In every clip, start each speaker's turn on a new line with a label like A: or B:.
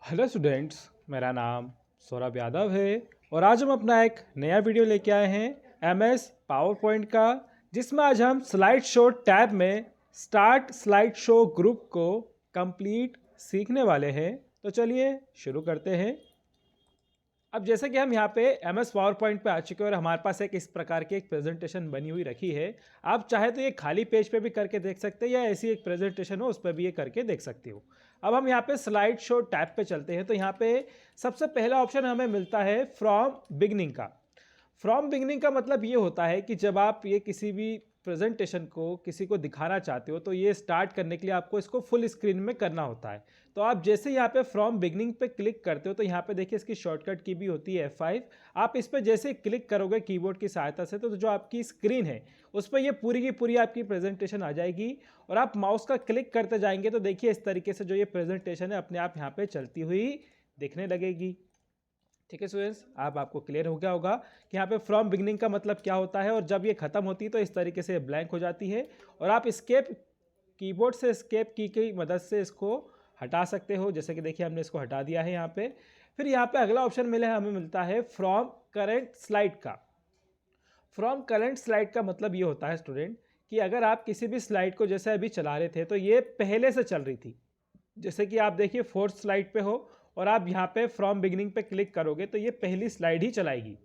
A: Hello students, मेरा नाम सौरभ यादव है और आज हम अपना एक नया वीडियो लेके आए हैं MS पावर पॉइंट का, जिसमें आज हम स्लाइड शो टैब में स्टार्ट स्लाइड शो ग्रुप को कंप्लीट सीखने वाले हैं। तो चलिए शुरू करते हैं। अब जैसे कि हम यहाँ पे MS पावर पॉइंट पे आ चुके हैं और हमारे पास एक इस प्रकार की एक प्रेजेंटेशन बनी हुई रखी है। आप चाहे तो ये खाली पेज पे भी करके देख सकते हैं या ऐसी एक प्रेजेंटेशन हो उस पर भी ये करके देख सकते हो। अब हम यहाँ पे स्लाइड शो टैब पे चलते हैं। तो यहाँ पे सबसे पहला ऑप्शन हमें मिलता है फ्रॉम बिगनिंग का। फ्रॉम बिगनिंग का मतलब ये होता है कि जब आप ये किसी भी प्रेजेंटेशन को किसी को दिखाना चाहते हो तो ये स्टार्ट करने के लिए आपको इसको फुल स्क्रीन में करना होता है। तो आप जैसे यहाँ पे फ्रॉम बिगनिंग पे क्लिक करते हो तो यहाँ पे देखिए इसकी शॉर्टकट की भी होती है F5। आप इस पर जैसे क्लिक करोगे कीबोर्ड की सहायता से तो जो आपकी स्क्रीन है उस पर ये पूरी की पूरी आपकी प्रेजेंटेशन आ जाएगी और आप माउस का क्लिक करते जाएंगे तो देखिए इस तरीके से जो ये प्रेजेंटेशन है अपने आप यहाँ पे चलती हुई दिखने लगेगी। ठीक है स्टूडेंट्स, आपको क्लियर हो गया होगा कि यहाँ पे फ्रॉम बिगनिंग का मतलब क्या होता है और जब ये खत्म होती है तो इस तरीके से ब्लैंक हो जाती है और आप स्केप कीबोर्ड से स्केप की मदद से इसको हटा सकते हो। जैसे कि देखिए हमने इसको हटा दिया है यहाँ पे। फिर यहाँ पे अगला ऑप्शन हमें मिलता है फ्रॉम करंट स्लाइड का। फ्रॉम करंट स्लाइड का मतलब ये होता है स्टूडेंट कि अगर आप किसी भी स्लाइड को जैसे अभी चला रहे थे तो ये पहले से चल रही थी। जैसे कि आप देखिए फोर्थ स्लाइड पे हो और आप यहाँ पे फ्रॉम बिगिनिंग पे क्लिक करोगे तो ये पहली स्लाइड ही चलाएगी।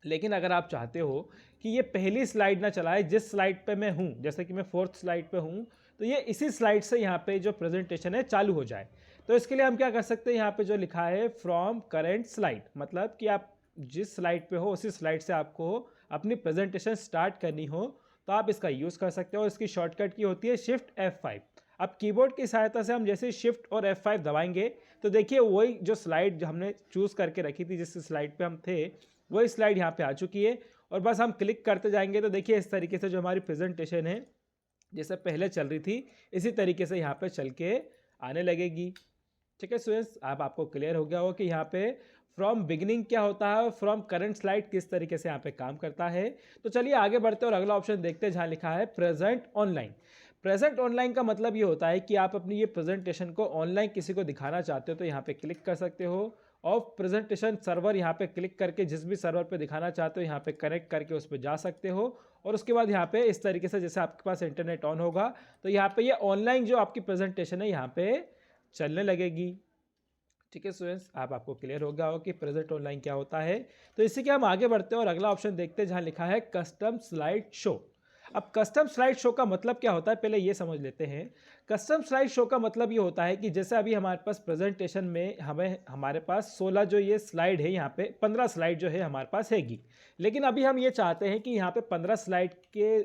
A: लेकिन अगर आप चाहते हो कि ये पहली स्लाइड ना चलाए जिस स्लाइड पे मैं हूँ, जैसे कि मैं फोर्थ स्लाइड पे हूँ, तो ये इसी स्लाइड से यहाँ पे जो प्रेजेंटेशन है चालू हो जाए। तो इसके लिए हम क्या कर सकते हैं, यहाँ पे जो लिखा है फ्रॉम करेंट स्लाइड, मतलब कि आप जिस स्लाइड पे हो उसी स्लाइड से आपको अपनी प्रेजेंटेशन स्टार्ट करनी हो तो आप इसका यूज़ कर सकते हो। और इसकी शॉर्टकट की होती है शिफ्ट F5। अब कीबोर्ड की सहायता से हम जैसे शिफ्ट और F5 दबाएंगे तो देखिए वही जो स्लाइड जो हमने चूज़ करके रखी थी, जिस स्लाइड पे हम थे, वही स्लाइड यहाँ पे आ चुकी है और बस हम क्लिक करते जाएंगे तो देखिए इस तरीके से जो हमारी प्रेजेंटेशन है जैसे पहले चल रही थी इसी तरीके से यहाँ पे चल के आने लगेगी। ठीक है स्टूडेंट्स, आपको क्लियर हो गया हो कि यहाँ पे फ्रॉम बिगिनिंग क्या होता है और फ्रॉम करंट स्लाइड किस तरीके से यहाँ पे काम करता है। तो चलिए आगे बढ़ते हैं और अगला ऑप्शन देखते हैं जहाँ लिखा है प्रेजेंट ऑनलाइन। प्रेजेंट ऑनलाइन का मतलब ये होता है कि आप अपनी ये प्रेजेंटेशन को ऑनलाइन किसी को दिखाना चाहते हो तो यहाँ पे क्लिक कर सकते हो। और प्रेजेंटेशन सर्वर यहाँ पे क्लिक करके जिस भी सर्वर पे दिखाना चाहते हो यहाँ पे कनेक्ट करके उस पर जा सकते हो। और उसके बाद यहाँ पे इस तरीके से जैसे आपके पास इंटरनेट ऑन होगा तो यहाँ पे ये ऑनलाइन जो आपकी प्रेजेंटेशन है यहाँ पे चलने लगेगी। ठीक है स्टूडेंट्स, आपको क्लियर हो गया हो कि प्रेजेंट ऑनलाइन क्या होता है। तो इसी के हम आगे बढ़ते हैं और अगला ऑप्शन देखते हैं जहाँ लिखा है कस्टम स्लाइड शो। अब कस्टम स्लाइड शो का मतलब क्या होता है पहले ये समझ लेते हैं। कस्टम स्लाइड शो का मतलब ये होता है कि जैसे अभी हमारे पास प्रेजेंटेशन में हमारे पास 16 जो ये स्लाइड है, यहाँ पे 15 स्लाइड जो है हमारे पास हैगी। लेकिन अभी हम ये चाहते हैं कि यहाँ पे 15 स्लाइड के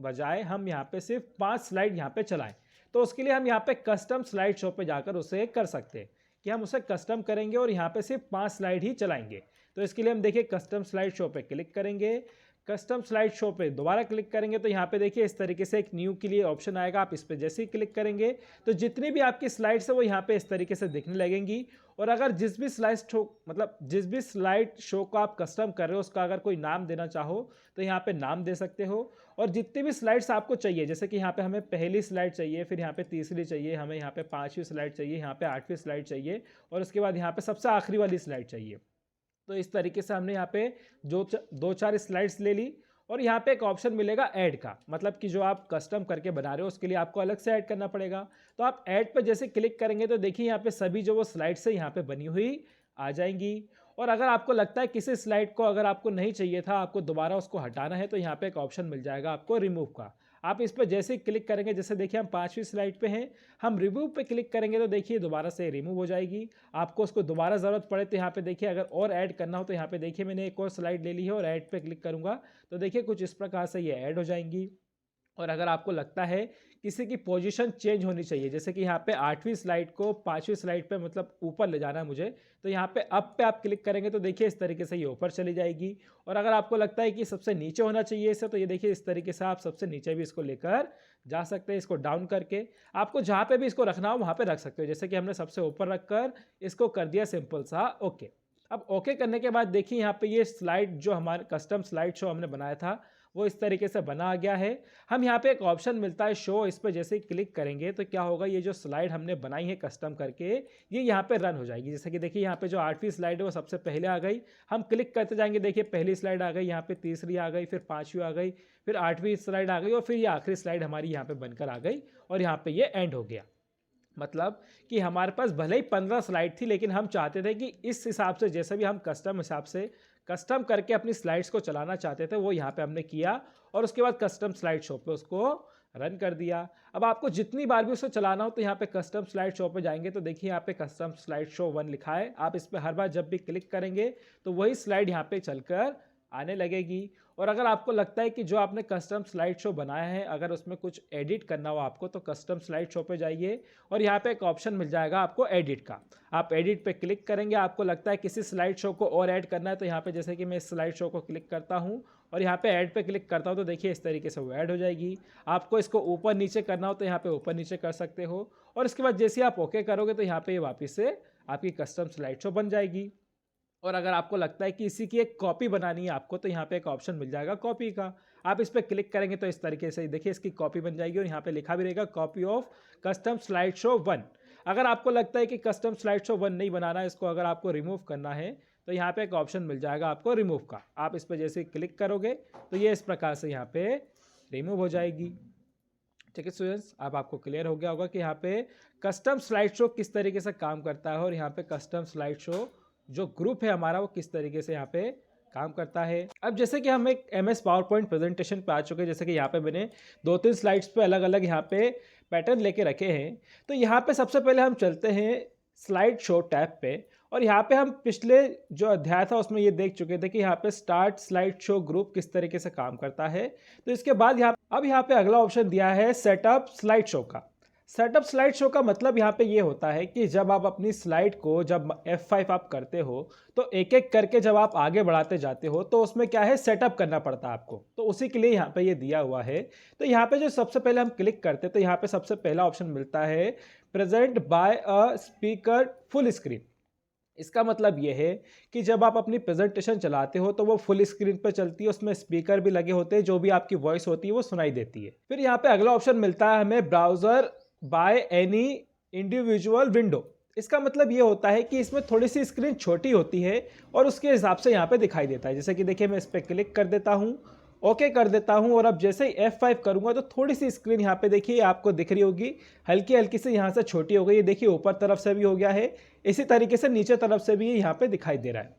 A: बजाय हम यहाँ पे सिर्फ 5 स्लाइड यहाँ पे चलाएं। तो उसके लिए हम यहाँ पे कस्टम स्लाइड शो पे जाकर उसे कर सकते हैं कि हम उसे कस्टम करेंगे और यहाँ पे सिर्फ 5 स्लाइड ही चलाएंगे। तो इसके लिए हम देखिए कस्टम स्लाइड शो पे क्लिक करेंगे। कस्टम स्लाइड शो पे दोबारा क्लिक करेंगे तो यहाँ पे देखिए इस तरीके से एक न्यू के लिए ऑप्शन आएगा। आप इस पर जैसे ही क्लिक करेंगे तो जितनी भी आपकी स्लाइड्स है वो यहाँ पे इस तरीके से दिखने लगेंगी। और अगर जिस भी स्लाइड शो को आप कस्टम कर रहे हो उसका अगर कोई नाम देना चाहो तो यहाँ पे नाम दे सकते हो। और जितनी भी स्लाइड्स आपको चाहिए, जैसे कि यहाँ पे हमें पहली स्लाइड चाहिए, फिर यहाँ पे तीसरी चाहिए, हमें यहाँ पे 5वीं स्लाइड चाहिए, यहाँ पे 8वीं स्लाइड चाहिए और उसके बाद यहाँ पे सबसे आखिरी वाली स्लाइड चाहिए। तो इस तरीके से हमने यहाँ पे जो 2-4 स्लाइड्स ले ली। और यहाँ पे एक ऑप्शन मिलेगा ऐड का, मतलब कि जो आप कस्टम करके बना रहे हो उसके लिए आपको अलग से ऐड करना पड़ेगा। तो आप ऐड पे जैसे क्लिक करेंगे तो देखिए यहाँ पे सभी जो वो स्लाइड्स है यहाँ पे बनी हुई आ जाएंगी। और अगर आपको लगता है किसी स्लाइड को अगर आपको नहीं चाहिए था, आपको दोबारा उसको हटाना है, तो यहाँ पे एक ऑप्शन मिल जाएगा आपको रिमूव का। आप इस पर जैसे ही क्लिक करेंगे, जैसे देखिए हम 5वीं स्लाइड पे हैं, हम रिमूव पे क्लिक करेंगे तो देखिए दोबारा से रिमूव हो जाएगी। आपको उसको दोबारा ज़रूरत पड़े तो यहाँ पे देखिए अगर और ऐड करना हो तो यहाँ पे देखिए मैंने एक और स्लाइड ले ली है और ऐड पे क्लिक करूँगा तो देखिए कुछ इस प्रकार से ये ऐड हो जाएंगी। और अगर आपको लगता है किसी की पोजीशन चेंज होनी चाहिए, जैसे कि यहाँ पे 8वीं स्लाइड को 5वीं स्लाइड पे मतलब ऊपर ले जाना है मुझे, तो यहाँ पे अप पे आप क्लिक करेंगे तो देखिए इस तरीके से ये ऊपर चली जाएगी। और अगर आपको लगता है कि सबसे नीचे होना चाहिए इसे, तो ये देखिए इस तरीके से आप सबसे नीचे भी इसको लेकर जा सकते हैं। इसको डाउन करके आपको जहाँ पे भी इसको रखना हो वहाँ पे रख सकते हो। जैसे कि हमने सबसे ऊपर रखकर इसको कर दिया सिंपल सा ओके। अब ओके करने के बाद देखिए यहाँ पे ये स्लाइड जो हमारे कस्टम स्लाइड शो हमने बनाया था वो इस तरीके से बना आ गया है। हम यहाँ पे एक ऑप्शन मिलता है शो, इस पर जैसे ही क्लिक करेंगे तो क्या होगा, ये जो स्लाइड हमने बनाई है कस्टम करके ये यहाँ पे रन हो जाएगी। जैसे कि देखिए यहाँ पे जो 8वीं स्लाइड है वो सबसे पहले आ गई। हम क्लिक करते जाएंगे, देखिए पहली स्लाइड आ गई, यहाँ पे तीसरी आ गई, फिर 5वीं आ गई, फिर 8वीं स्लाइड आ गई और फिर ये आखिरी स्लाइड हमारी यहाँ पे बनकर आ गई और यहाँ पे ये एंड हो गया। मतलब कि हमारे पास भले ही 15 स्लाइड थी, लेकिन हम चाहते थे कि इस हिसाब से जैसे भी हम कस्टम हिसाब से कस्टम करके अपनी स्लाइड्स को चलाना चाहते थे वो यहाँ पे हमने किया और उसके बाद कस्टम स्लाइड शो पे उसको रन कर दिया। अब आपको जितनी बार भी उसको चलाना हो तो यहाँ पे कस्टम स्लाइड शो पे जाएंगे तो देखिए यहाँ पे कस्टम स्लाइड शो 1 लिखा है। आप इस पर हर बार जब भी क्लिक करेंगे तो वही स्लाइड यहाँ पे चलकर आने लगेगी। और अगर आपको लगता है कि जो आपने कस्टम स्लाइड शो बनाया है अगर उसमें कुछ एडिट करना हो आपको तो कस्टम स्लाइड शो पे जाइए और यहाँ पे एक ऑप्शन मिल जाएगा आपको एडिट का। आप एडिट पे क्लिक करेंगे, आपको लगता है किसी स्लाइड शो को और ऐड करना है तो यहाँ पे जैसे कि मैं इस स्लाइड शो को क्लिक करता हूँ और यहाँ पे ऐड पे क्लिक करता हूँ तो देखिए इस तरीके से वो ऐड हो जाएगी। आपको इसको ऊपर नीचे करना हो तो यहाँ पे ऊपर नीचे कर सकते हो और इसके बाद जैसे आप ओके करोगे तो यहाँ पे ये वापस से आपकी कस्टम स्लाइड शो बन जाएगी। और अगर आपको लगता है कि इसी की एक कॉपी बनानी है आपको तो यहाँ पे एक ऑप्शन मिल जाएगा कॉपी का। आप इस पर क्लिक करेंगे तो इस तरीके से देखिए इसकी कॉपी बन जाएगी और यहाँ पे लिखा भी रहेगा copy of custom slide show 1। अगर आपको लगता है कि कस्टम स्लाइड शो 1 नहीं बनाना है, इसको अगर आपको रिमूव करना है तो यहाँ पे एक ऑप्शन मिल जाएगा आपको रिमूव का। आप इस पर जैसे क्लिक करोगे तो ये इस प्रकार से यहाँ पे रिमूव हो जाएगी। ठीक है स्टूडेंट्स, अब आपको क्लियर हो गया होगा कि यहाँ पे कस्टम स्लाइड शो किस तरीके से काम करता है और यहाँ पे कस्टम स्लाइड शो जो ग्रुप है हमारा वो किस तरीके से यहाँ पे काम करता है। अब जैसे कि हम एक MS पावर पॉइंट प्रेजेंटेशन पे आ चुके हैं, जैसे कि यहाँ पे मैंने 2-3 स्लाइड्स पे अलग अलग यहाँ पे पैटर्न लेके रखे हैं। तो यहाँ पे सबसे पहले हम चलते हैं स्लाइड शो टैब पे और यहाँ पे हम पिछले जो अध्याय था उसमें ये देख चुके थे कि यहाँ पे स्टार्ट स्लाइड शो ग्रुप किस तरीके से काम करता है। तो इसके बाद अब यहाँ पे अगला ऑप्शन दिया है सेटअप स्लाइड शो का। सेटअप स्लाइड शो का मतलब यहाँ पे ये होता है कि जब आप अपनी स्लाइड को जब F5 आप करते हो तो एक एक करके जब आप आगे बढ़ाते जाते हो तो उसमें क्या है सेटअप करना पड़ता है आपको, तो उसी के लिए यहाँ पे ये दिया हुआ है। तो यहाँ पे जो सबसे पहले हम क्लिक करते हैं तो यहाँ पे सबसे पहला ऑप्शन मिलता है present by a speaker full screen. इसका मतलब ये है कि जब आप अपनी प्रेजेंटेशन चलाते हो तो वो फुल स्क्रीन पर चलती है, उसमें स्पीकर भी लगे होते हैं, जो भी आपकी वॉइस होती है वो सुनाई देती है। फिर यहाँ पे अगला ऑप्शन मिलता है हमें browser by any individual window. इसका मतलब ये होता है कि इसमें थोड़ी सी स्क्रीन छोटी होती है और उसके हिसाब से यहाँ पे दिखाई देता है। जैसे कि देखिए मैं इस पर क्लिक कर देता हूँ, ओके कर देता हूँ और अब जैसे ही F5 करूँगा तो थोड़ी सी स्क्रीन यहाँ पे देखिए आपको दिख रही होगी, हल्की हल्की से यहाँ से छोटी हो गई। ये देखिए ऊपर तरफ से भी हो गया है, इसी तरीके से नीचे तरफ से भी यहाँ पे दिखाई दे रहा है।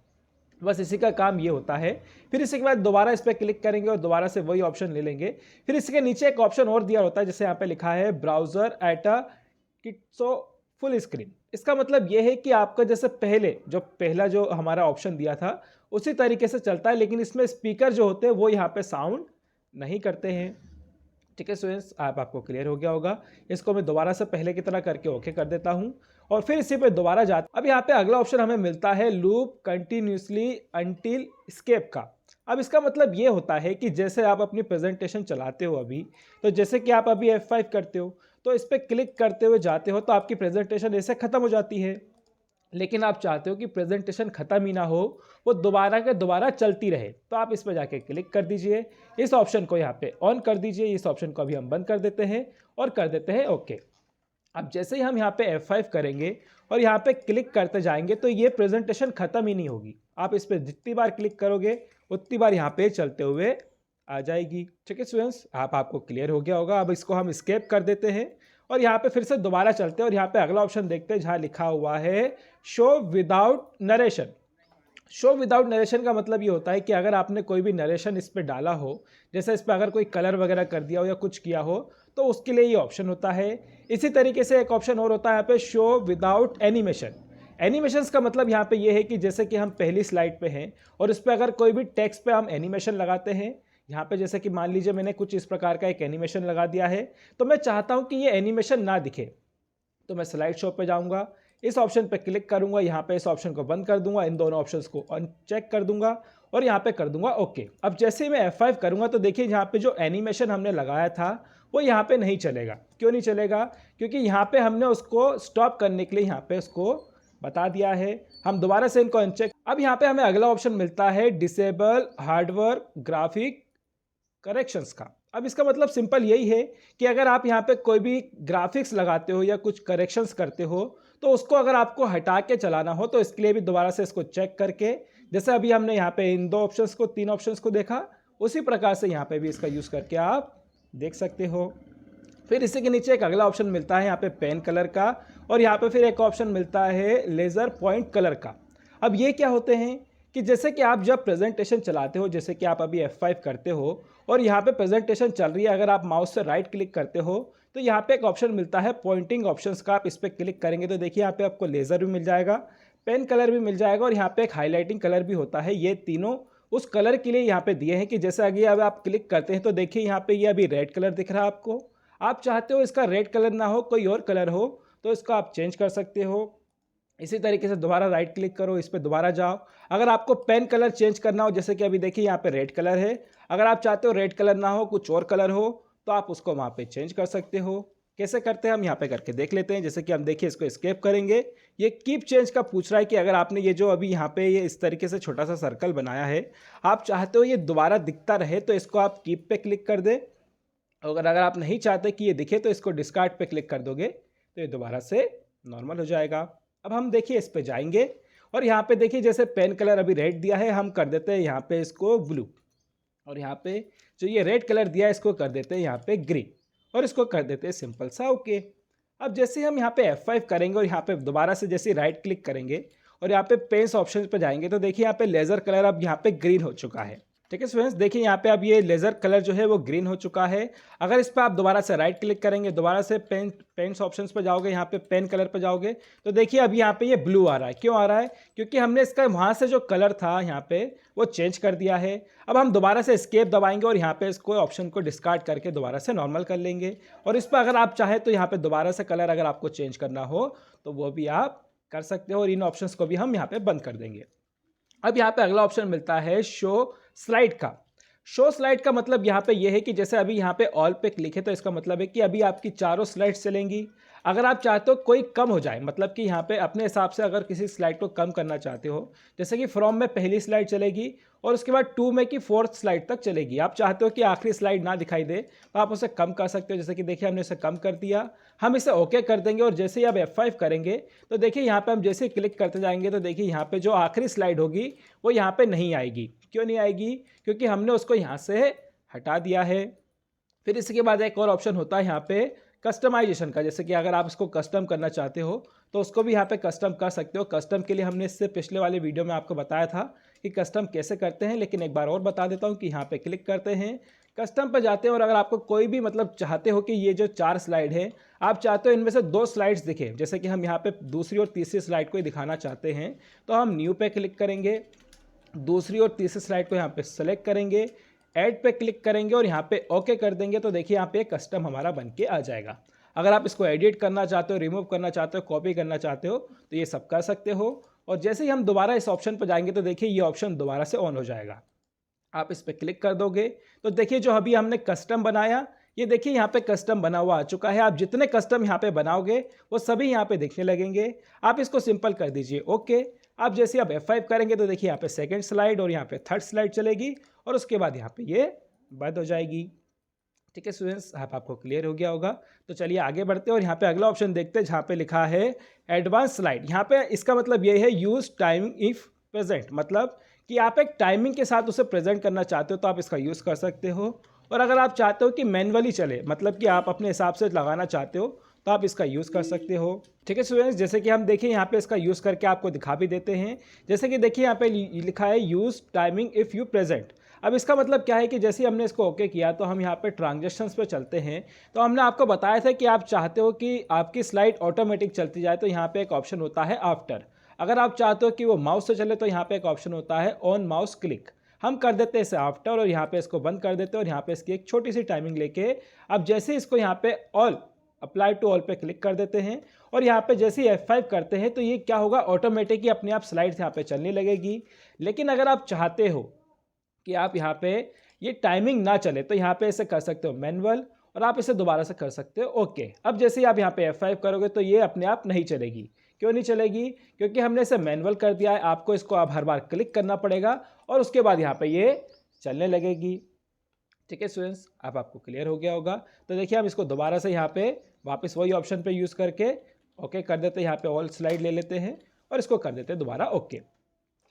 A: बस इसी का काम ये होता है। फिर इसके बाद दोबारा इस पर क्लिक करेंगे और दोबारा से वही ऑप्शन ले लेंगे। फिर इसके नीचे एक ऑप्शन और दिया होता है जैसे यहाँ पे लिखा है ब्राउजर एट अ किट्सो फुल स्क्रीन। इसका मतलब ये है कि आपका जैसे पहला जो हमारा ऑप्शन दिया था उसी तरीके से चलता है, लेकिन इसमें स्पीकर जो होते हैं वो यहाँ पे साउंड नहीं करते हैं। ठीक है स्टूडेंट्स, आपको क्लियर हो गया होगा। इसको मैं दोबारा से पहले की तरह करके ओके कर देता हूँ और फिर इसी पे दोबारा जाता। अब यहाँ पे अगला ऑप्शन हमें मिलता है लूप कंटिन्यूसली अंटिल स्केप का। अब इसका मतलब ये होता है कि जैसे आप अपनी प्रेजेंटेशन चलाते हो अभी, तो जैसे कि आप अभी F5 करते हो तो इस पर क्लिक करते हुए जाते हो तो आपकी प्रेजेंटेशन ऐसे खत्म हो जाती है, लेकिन आप चाहते हो कि प्रेजेंटेशन खत्म ही ना हो, वो दोबारा के दोबारा चलती रहे। तो आप इस पर जाके क्लिक कर दीजिए, इस ऑप्शन को यहाँ पे ऑन कर दीजिए, इस ऑप्शन को अभी हम बंद कर देते हैं और कर देते हैं ओके। अब जैसे ही हम यहाँ पे F5 करेंगे और यहाँ पे क्लिक करते जाएंगे तो ये प्रेजेंटेशन खत्म ही नहीं होगी। आप इस पर जितनी बार क्लिक करोगे उतनी बार यहाँ पे चलते हुए आ जाएगी। ठीक है स्टूडेंट्स, आपको क्लियर हो गया होगा। अब इसको हम स्केप कर देते हैं और यहाँ पे फिर से दोबारा चलते हैं और यहाँ पे अगला ऑप्शन देखते हैं जहाँ लिखा हुआ है show without narration. Show without narration का मतलब ये होता है कि अगर आपने कोई भी नरेशन इस पर डाला हो, जैसे इस पर अगर कोई कलर वगैरह कर दिया हो या कुछ किया हो, तो उसके लिए ये ऑप्शन होता है। इसी तरीके से एक ऑप्शन और होता है यहाँ पे शो विदाउट एनिमेशन। एनिमेशंस का मतलब यहाँ पे ये है कि जैसे कि हम पहली स्लाइड पे हैं और इस पर अगर कोई भी टेक्स्ट पे हम एनिमेशन लगाते हैं, यहाँ पे जैसे कि मान लीजिए मैंने कुछ इस प्रकार का एक एनिमेशन लगा दिया है, तो मैं चाहता हूँ कि ये एनिमेशन ना दिखे, तो मैं स्लाइड शो पे जाऊँगा, इस ऑप्शन पे क्लिक करूँगा, यहाँ पे इस ऑप्शन को बंद कर दूंगा, इन दोनों ऑप्शंस को अनचेक कर दूंगा और यहाँ पे कर दूंगा ओके। अब जैसे ही मैं F5 करूँगा तो देखिए यहाँ पे जो एनिमेशन हमने लगाया था वो यहाँ पे नहीं चलेगा। क्यों नहीं चलेगा? क्योंकि यहाँ पे हमने उसको स्टॉप करने के लिए यहाँ पे उसको बता दिया है। हम दोबारा से इनको अनचेक। अब यहाँ पे हमें अगला ऑप्शन मिलता है डिसेबल हार्डवेयर ग्राफिक करेक्शंस का। अब इसका मतलब सिंपल यही है कि अगर आप यहाँ पे कोई भी ग्राफिक्स लगाते हो या कुछ करेक्शंस करते हो, तो उसको अगर आपको हटा के चलाना हो तो इसके लिए भी दोबारा से इसको चेक करके, जैसे अभी हमने यहाँ पे इन 2 ऑप्शंस को 3 ऑप्शंस को देखा, उसी प्रकार से यहाँ पे भी इसका यूज़ करके आप देख सकते हो। फिर इसी के नीचे एक अगला ऑप्शन मिलता है यहाँ पे पेन कलर का, और यहाँ पे फिर एक ऑप्शन मिलता है लेज़र पॉइंट कलर का। अब ये क्या होते हैं कि जैसे कि आप जब प्रेजेंटेशन चलाते हो, जैसे कि आप अभी F5 करते हो और यहाँ पे प्रेजेंटेशन चल रही है, अगर आप माउस से राइट क्लिक करते हो तो यहाँ पे एक ऑप्शन मिलता है पॉइंटिंग ऑप्शंस का। आप इस पर क्लिक करेंगे तो देखिए यहाँ पे आपको लेज़र भी मिल जाएगा, पेन कलर भी मिल जाएगा, और यहाँ पे एक हाईलाइटिंग कलर भी होता है। ये तीनों उस कलर के लिए यहाँ पे दिए हैं कि जैसे आगे अब आप क्लिक करते हैं तो देखिए यहाँ पे ये अभी रेड कलर दिख रहा है आपको। आप चाहते हो इसका रेड कलर ना हो, कोई और कलर हो, तो इसको आप चेंज कर सकते हो। इसी तरीके से दोबारा राइट क्लिक करो, इस पर दोबारा जाओ। अगर आपको पेन कलर चेंज करना हो, जैसे कि अभी देखिए यहाँ पे रेड कलर है, अगर आप चाहते हो रेड कलर ना हो, कुछ और कलर हो, तो आप उसको वहाँ पे चेंज कर सकते हो। कैसे करते हैं हम यहाँ पे करके देख लेते हैं। जैसे कि हम देखिए इसको एस्केप करेंगे, ये कीप चेंज का पूछ रहा है कि अगर आपने ये जो अभी यहाँ पे ये इस तरीके से छोटा सा सर्कल बनाया है, आप चाहते हो ये दोबारा दिखता रहे, तो इसको आप कीप पे क्लिक कर दे। अगर आप नहीं चाहते कि ये दिखे तो इसको डिस्कार्ड पे क्लिक कर दोगे तो ये दोबारा से नॉर्मल हो जाएगा। अब हम देखिए इस पे जाएंगे और यहाँ पे देखिए जैसे पेन कलर अभी रेड दिया है, हम कर देते हैं यहाँ पे इसको ब्लू, और यहाँ पे जो ये रेड कलर दिया है इसको कर देते हैं यहाँ पे ग्रीन, और इसको कर देते हैं सिंपल सा ओके। अब जैसे हम यहाँ पे F5 करेंगे और यहाँ पे दोबारा से जैसे राइट क्लिक करेंगे और यहाँ पे पेंस ऑप्शन पे जाएंगे तो देखिए यहाँ पे लेज़र कलर अब यहाँ पे ग्रीन हो चुका है। ठीक है स्टूडेंट्स, देखिए यहाँ पे अब ये लेज़र कलर जो है वो ग्रीन हो चुका है। अगर इस पर आप दोबारा से राइट क्लिक करेंगे, दोबारा से पेंट्स ऑप्शंस पर जाओगे, यहाँ पे पेन कलर पर जाओगे तो देखिए अब यहाँ पे ये ब्लू आ रहा है। क्यों आ रहा है? क्योंकि हमने इसका वहाँ से जो कलर था यहाँ पे वो चेंज कर दिया है। अब हम दोबारा से एस्केप दबाएंगे और यहाँ पे इसको ऑप्शन को डिस्कार्ड करके दोबारा से नॉर्मल कर लेंगे, और इस पर अगर आप चाहें तो यहाँ पे दोबारा से कलर अगर आपको चेंज करना हो तो वो भी आप कर सकते हो, और इन ऑप्शंस को भी हम यहाँ पे बंद कर देंगे। अब यहाँ पे अगला ऑप्शन मिलता है शो स्लाइड का। शो स्लाइड का मतलब यहाँ पे ये है कि जैसे अभी यहाँ पे ऑल पे क्लिक है तो इसका मतलब है कि अभी आपकी चारों स्लाइड्स चलेंगी। अगर आप चाहते हो कोई कम हो जाए, मतलब कि यहाँ पे अपने हिसाब से अगर किसी स्लाइड को कम करना चाहते हो, जैसे कि फ्रॉम में पहली स्लाइड चलेगी और उसके बाद 2 में की 4th स्लाइड तक चलेगी। आप चाहते हो कि आखिरी स्लाइड ना दिखाई दे तो आप उसे कम कर सकते हो। जैसे कि देखिए हमने इसे कम कर दिया, हम इसे ओके कर देंगे, और जैसे ही आप F5 करेंगे तो देखिए यहाँ पे हम जैसे ही क्लिक करते जाएंगे तो देखिए यहाँ पे जो आखिरी स्लाइड होगी वो यहाँ पे नहीं आएगी। क्यों नहीं आएगी? क्योंकि हमने उसको यहाँ से हटा दिया है। फिर इसके बाद एक और ऑप्शन होता है यहाँ पे कस्टमाइजेशन का। जैसे कि अगर आप इसको कस्टम करना चाहते हो तो उसको भी यहाँ पे कस्टम कर सकते हो। कस्टम के लिए हमने इससे पिछले वाले वीडियो में आपको बताया था कि कस्टम कैसे करते हैं, लेकिन एक बार और बता देता हूँ कि यहाँ पे क्लिक करते हैं, कस्टम पर जाते हैं, और अगर आपको कोई भी मतलब चाहते हो कि ये जो 4 स्लाइड है आप चाहते हो इनमें से 2 स्लाइड्स दिखे, जैसे कि हम यहाँ पे दूसरी और तीसरी स्लाइड को ही दिखाना चाहते हैं, तो हम न्यू पे क्लिक करेंगे, दूसरी और तीसरी स्लाइड को यहाँ पे सेलेक्ट करेंगे, ऐड पे क्लिक करेंगे और यहाँ पे ओके कर देंगे तो देखिए यहाँ पे कस्टम हमारा बन के आ जाएगा। अगर आप इसको एडिट करना चाहते हो, रिमूव करना चाहते हो, कॉपी करना चाहते हो तो ये सब कर सकते हो। और जैसे ही हम दोबारा इस ऑप्शन पर जाएंगे तो देखिए ये ऑप्शन दोबारा से ऑन हो जाएगा। आप इस पर क्लिक कर दोगे तो देखिए जो अभी हमने कस्टम बनाया, ये देखिए यहाँ पे कस्टम बना हुआ आ चुका है। आप जितने कस्टम यहाँ पे बनाओगे वो सभी यहाँ पे दिखने लगेंगे। आप इसको सिंपल कर दीजिए ओके। आप जैसे आप F5 करेंगे तो देखिए यहाँ पे सेकंड स्लाइड और यहाँ पे थर्ड स्लाइड चलेगी, और उसके बाद यहाँ पे ये बंद हो जाएगी। ठीक है स्टूडेंट्स, आपको क्लियर हो गया होगा। तो चलिए आगे बढ़ते हैं और यहाँ पे अगला ऑप्शन देखते हैं जहाँ पे लिखा है एडवांस स्लाइड। यहाँ पे इसका मतलब ये है यूज टाइमिंग इफ प्रेजेंट, मतलब कि आप एक टाइमिंग के साथ उसे प्रेजेंट करना चाहते हो तो आप इसका यूज़ कर सकते हो। और अगर आप चाहते हो कि मैनुअली चले, मतलब कि आप अपने हिसाब से लगाना चाहते हो, तो आप इसका यूज़ कर सकते हो। ठीक है स्टूडेंट्स, जैसे कि हम देखिए यहाँ पे इसका यूज़ करके आपको दिखा भी देते हैं। जैसे कि देखिए यहाँ पे लिखा है use timing if you present. अब इसका मतलब क्या है कि जैसे हमने इसको ओके किया तो हम यहाँ पे ट्रांजेक्शन्स पे चलते हैं। तो हमने आपको बताया था कि आप चाहते हो कि आपकी स्लाइड ऑटोमेटिक चलती जाए तो यहाँ पे एक ऑप्शन होता है आफ्टर। अगर आप चाहते हो कि वो माउस से चले तो यहाँ पे एक ऑप्शन होता है ऑन माउस क्लिक। हम कर देते हैं इसे आफ्टर और यहाँ पे इसको बंद कर देते हैं, और यहाँ पे इसकी एक छोटी सी टाइमिंग लेके अब जैसे इसको यहाँ पे ऑल अप्लाई टू ऑल पे क्लिक कर देते हैं, और यहाँ पे जैसे ही F5 करते हैं तो ये क्या होगा, ऑटोमेटिक ही अपने आप स्लाइड्स यहाँ पे चलने लगेगी। लेकिन अगर आप चाहते हो कि आप यहाँ पे ये टाइमिंग ना चले तो यहाँ पे इसे कर सकते हो मैनुअल, और आप इसे दोबारा से कर सकते हो ओके। अब जैसे ही आप यहाँ पे F5 करोगे तो ये अपने आप नहीं चलेगी। क्यों नहीं चलेगी? क्योंकि हमने इसे मैनुअल कर दिया है। आपको इसको अब हर बार क्लिक करना पड़ेगा और उसके बाद यहाँ पे ये चलने लगेगी। ठीक है स्टूडेंट्स, अब आपको क्लियर हो गया होगा। तो देखिए हम इसको दोबारा से यहाँ पे वापस वही ऑप्शन पे यूज़ करके ओके कर देते हैं, यहाँ पे ऑल स्लाइड ले लेते हैं और इसको कर देते हैं दोबारा ओके।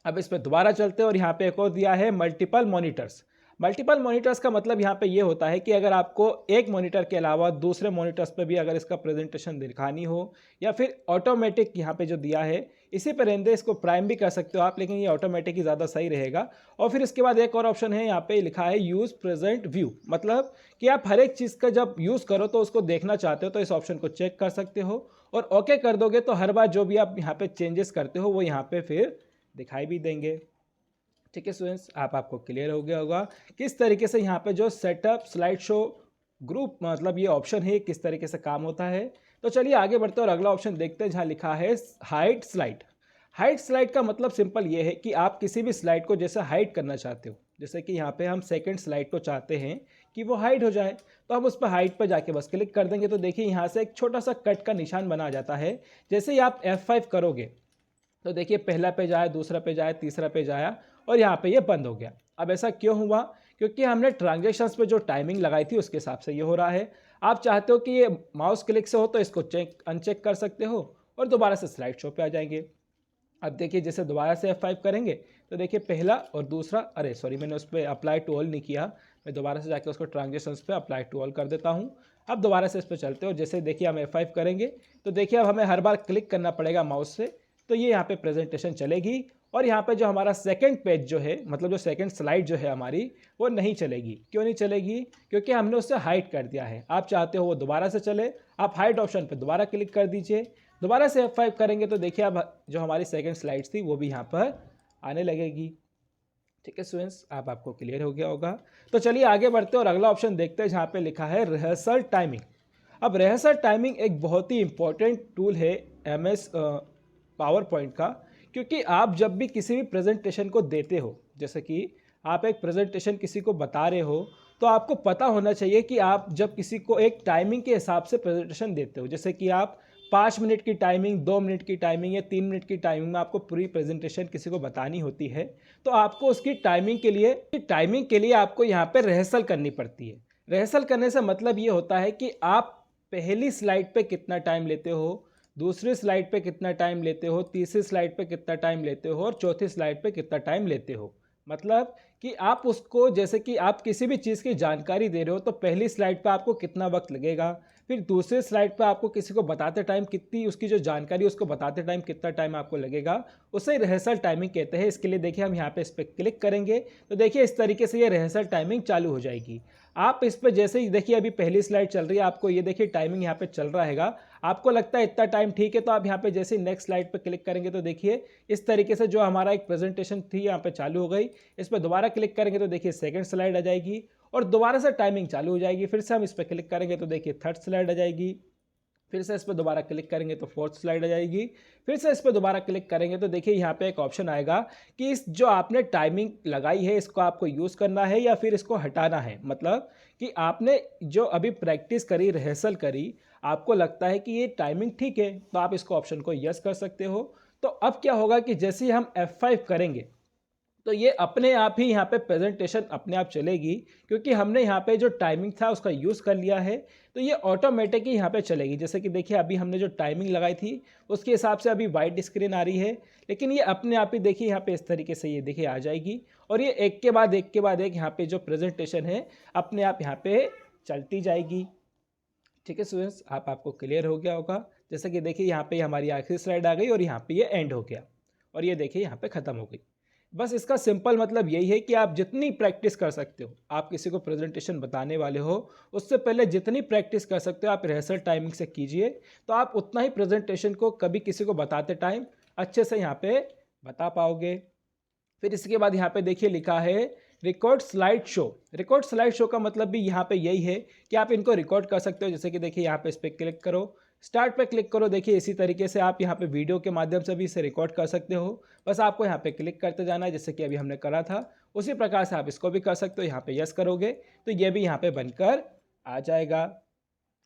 A: अब इस पर दोबारा चलते हैं और यहाँ पे एक और दिया है मल्टीपल मॉनिटर्स। मल्टीपल मॉनिटर्स का मतलब यहाँ पे ये होता है कि अगर आपको एक मॉनिटर के अलावा दूसरे मॉनिटर्स पे भी अगर इसका प्रेजेंटेशन दिखानी हो या फिर ऑटोमेटिक यहाँ पे जो दिया है इसी पर रहने इसको प्राइम भी कर सकते हो आप, लेकिन ये ऑटोमेटिक ही ज़्यादा सही रहेगा। और फिर इसके बाद एक और ऑप्शन है, यहाँ पे लिखा है यूज़ प्रेजेंट व्यू, मतलब कि आप हर एक चीज़ का जब यूज़ करो तो उसको देखना चाहते हो तो इस ऑप्शन को चेक कर सकते हो और ओके कर दोगे तो हर बार जो भी आप यहाँ पे चेंजेस करते हो वो यहाँ पे फिर दिखाई भी देंगे। ठीक है स्टूडेंट्स, आपको क्लियर हो गया होगा किस तरीके से यहाँ पे जो सेटअप स्लाइड शो ग्रुप मतलब ये ऑप्शन है किस तरीके से काम होता है। तो चलिए आगे बढ़ते हैं और अगला ऑप्शन देखते हैं जहाँ लिखा है हाइड स्लाइड। हाइड स्लाइड का मतलब सिंपल ये है कि आप किसी भी स्लाइड को जैसे हाइड करना चाहते हो, जैसे कि यहाँ पे हम सेकंड स्लाइड को चाहते हैं कि वो हाइड हो जाए, तो हम उस पर हाइड पर जाके बस क्लिक कर देंगे तो देखिए यहाँ से एक छोटा सा कट का निशान बना जाता है। जैसे ही आप F5 करोगे तो देखिए पहला पेज आया, दूसरा पेज आया, तीसरा पेज आया और यहाँ पे ये बंद हो गया। अब ऐसा क्यों हुआ? क्योंकि हमने ट्रांजैक्शंस पे जो टाइमिंग लगाई थी उसके हिसाब से ये हो रहा है। आप चाहते हो कि ये माउस क्लिक से हो तो इसको चेक अनचेक कर सकते हो और दोबारा से स्लाइड शो पे आ जाएंगे। अब देखिए जैसे दोबारा से F5 करेंगे तो देखिए पहला और दूसरा, अरे सॉरी मैंने उस पर अप्लाई टू ऑल नहीं किया, मैं दोबारा से जाके उसको ट्रांजैक्शंस पे अप्लाई टू ऑल कर देता हूँ। अब दोबारा से इस पर चलते हो, जैसे देखिए हम F5 करेंगे तो देखिए अब हमें हर बार क्लिक करना पड़ेगा माउस से, तो ये यहाँ पे प्रेजेंटेशन चलेगी और यहाँ पे जो हमारा सेकंड पेज जो है मतलब जो सेकंड स्लाइड जो है हमारी वो नहीं चलेगी। क्यों नहीं चलेगी? क्योंकि हमने उससे हाइड कर दिया है। आप चाहते हो वो दोबारा से चले, आप हाइड ऑप्शन पे दोबारा क्लिक कर दीजिए, दोबारा से F5 करेंगे तो देखिए अब जो हमारी सेकंड स्लाइड्स थी वो भी यहाँ पर आने लगेगी। ठीक है स्टूडेंट्स, आपको क्लियर हो गया होगा। तो चलिए आगे बढ़ते हैं और अगला ऑप्शन देखते हैं जहाँ पे लिखा है रिहर्सल टाइमिंग। अब रिहर्सल टाइमिंग एक बहुत ही इंपॉर्टेंट टूल है MS पावर पॉइंट का, क्योंकि आप जब भी किसी भी प्रेजेंटेशन को देते हो, जैसे कि आप एक प्रेजेंटेशन किसी को बता रहे हो, तो आपको पता होना चाहिए कि आप जब किसी को एक टाइमिंग के हिसाब से प्रेजेंटेशन देते हो, जैसे कि आप 5 मिनट की टाइमिंग, 2 मिनट की टाइमिंग या 3 मिनट की टाइमिंग में आपको पूरी प्रेजेंटेशन किसी को बतानी होती है, तो आपको उसकी टाइमिंग के लिए आपको यहाँ पर रिहर्सल करनी पड़ती है। रिहर्सल करने से मतलब ये होता है कि आप पहली स्लाइड पे कितना टाइम लेते हो, दूसरी स्लाइड पे कितना टाइम लेते हो, तीसरी स्लाइड पे कितना टाइम लेते हो और चौथी स्लाइड पे कितना टाइम लेते हो। मतलब कि आप उसको, जैसे कि आप किसी भी चीज़ की जानकारी दे रहे हो तो पहली स्लाइड पे आपको कितना वक्त लगेगा, फिर दूसरी स्लाइड पे आपको किसी को बताते टाइम कितनी उसकी जो जानकारी उसको बताते टाइम कितना टाइम आपको लगेगा, उसे रिहर्सल टाइमिंग कहते हैं। इसके लिए देखिए हम यहाँ पे इस पर क्लिक करेंगे तो देखिए इस तरीके से ये रिहर्सल टाइमिंग चालू हो जाएगी। आप इस पर जैसे ही देखिए अभी पहली स्लाइड चल रही है, आपको ये देखिए टाइमिंग यहाँ पे चल रहा है, आपको लगता है इतना टाइम ठीक है, तो आप यहाँ पे जैसे ही नेक्स्ट स्लाइड पे क्लिक करेंगे तो देखिए इस तरीके से जो हमारा एक प्रेजेंटेशन थी यहाँ पे चालू हो गई। इस पर दोबारा क्लिक करेंगे तो देखिए सेकंड स्लाइड आ जाएगी और दोबारा से टाइमिंग चालू हो जाएगी। फिर से हम इस पर क्लिक करेंगे तो देखिए थर्ड स्लाइड आ जाएगी, फिर से इस पर दोबारा क्लिक करेंगे तो फोर्थ स्लाइड आ जाएगी, फिर से इस पर दोबारा क्लिक करेंगे तो देखिए यहाँ पे एक ऑप्शन आएगा कि इस जो आपने टाइमिंग लगाई है इसको आपको यूज़ करना है या फिर इसको हटाना है। मतलब कि आपने जो अभी प्रैक्टिस करी, रिहर्सल करी, आपको लगता है कि ये टाइमिंग ठीक है तो आप इसको ऑप्शन को यस कर सकते हो। तो अब क्या होगा कि जैसे ही हम F5 करेंगे तो ये अपने आप ही यहाँ पे प्रेजेंटेशन अपने आप चलेगी, क्योंकि हमने यहाँ पे जो टाइमिंग था उसका यूज़ कर लिया है, तो ये ऑटोमेटिक ही यहाँ पे चलेगी। जैसे कि देखिए अभी हमने जो टाइमिंग लगाई थी उसके हिसाब से अभी वाइट स्क्रीन आ रही है, लेकिन ये अपने आप ही देखिए यहाँ पे इस तरीके से ये देखिए आ जाएगी और ये एक के बाद एक यहाँ पे जो प्रेजेंटेशन है अपने आप यहाँ पे चलती जाएगी। ठीक है स्टूडेंट्स, आपको क्लियर हो गया होगा। जैसे कि देखिए यहाँ पे हमारी आखिरी स्लाइड आ गई और यहाँ पे ये एंड हो गया और ये देखिए यहाँ पे ख़त्म हो गई। बस इसका सिंपल मतलब यही है कि आप जितनी प्रैक्टिस कर सकते हो, आप किसी को प्रेजेंटेशन बताने वाले हो उससे पहले जितनी प्रैक्टिस कर सकते हो आप रिहर्सल टाइमिंग से कीजिए, तो आप उतना ही प्रेजेंटेशन को कभी किसी को बताते टाइम अच्छे से यहाँ पे बता पाओगे। फिर इसके बाद यहाँ पे देखिए लिखा है record slide show. Record slide show का मतलब भी यहाँ पे यही है कि आप इनको रिकॉर्ड कर सकते हो। जैसे कि देखिए यहाँ पे इस पर क्लिक करो, स्टार्ट पे क्लिक करो, देखिए इसी तरीके से आप यहाँ पे वीडियो के माध्यम से भी इसे रिकॉर्ड कर सकते हो। बस आपको यहाँ पे क्लिक करते जाना है, जैसे कि अभी हमने करा था उसी प्रकार से आप इसको भी कर सकते हो। यहाँ पे यस करोगे तो ये भी यहाँ पे बनकर आ जाएगा।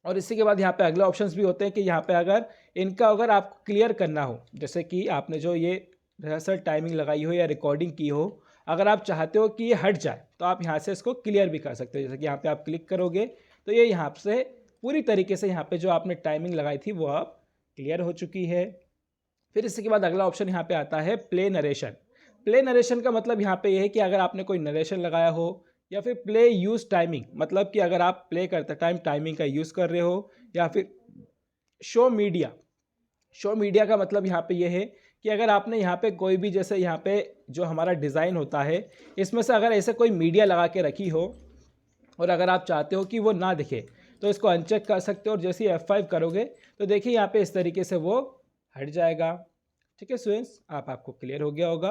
A: और इसी के बाद यहाँ पे अगले ऑप्शंस भी होते हैं कि यहाँ पे अगर आपको क्लियर करना हो, जैसे कि आपने जो ये रिहर्सल टाइमिंग लगाई हो या रिकॉर्डिंग की हो, अगर आप चाहते हो कि ये हट जाए तो आप यहाँ से इसको क्लियर भी कर सकते हो। जैसे कि यहाँ पे आप क्लिक करोगे तो ये यहाँ से पूरी तरीके से यहाँ पे जो आपने टाइमिंग लगाई थी वो अब क्लियर हो चुकी है। फिर इसके बाद अगला ऑप्शन यहाँ पे आता है प्ले नरेशन। प्ले नरेशन का मतलब यहाँ पे ये है कि अगर आपने कोई नरेशन लगाया हो या फिर प्ले यूज़ टाइमिंग, मतलब कि अगर आप प्ले करते टाइम टाइमिंग का यूज़ कर रहे हो, या फिर शो मीडिया। शो मीडिया का मतलब यहाँ पे ये है कि अगर आपने यहाँ पे कोई भी, जैसे यहाँ पे जो हमारा डिज़ाइन होता है इसमें से अगर ऐसे कोई मीडिया लगा के रखी हो और अगर आप चाहते हो कि वो ना दिखे तो इसको अनचेक कर सकते हो और जैसे ही F5 करोगे तो देखिए यहाँ पे इस तरीके से वो हट जाएगा। ठीक है स्टूडेंट्स, आपको क्लियर हो गया होगा।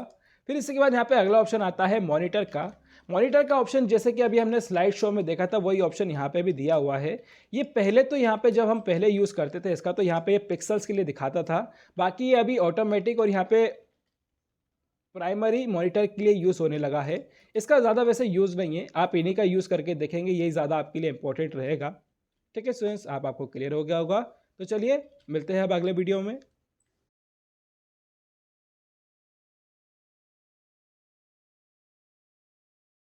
A: फिर इसके बाद यहाँ पे अगला ऑप्शन आता है मॉनिटर का। मॉनिटर का ऑप्शन जैसे कि अभी हमने स्लाइड शो में देखा था वही ऑप्शन यहाँ पे भी दिया हुआ है। ये पहले तो यहाँ पे जब हम पहले यूज़ करते थे इसका तो यहाँ पे ये पिक्सल्स के लिए दिखाता था, बाकी ये अभी ऑटोमेटिक और यहाँ पे प्राइमरी मॉनिटर के लिए यूज़ होने लगा है। इसका ज़्यादा वैसे यूज़ नहीं है, आप इन्हीं का यूज़ करके देखेंगे, यही ज़्यादा आपके लिए इंपॉर्टेंट रहेगा। ठीक है स्टूडेंट्स, आपको क्लियर हो गया होगा। तो चलिए मिलते हैं अब अगले वीडियो में।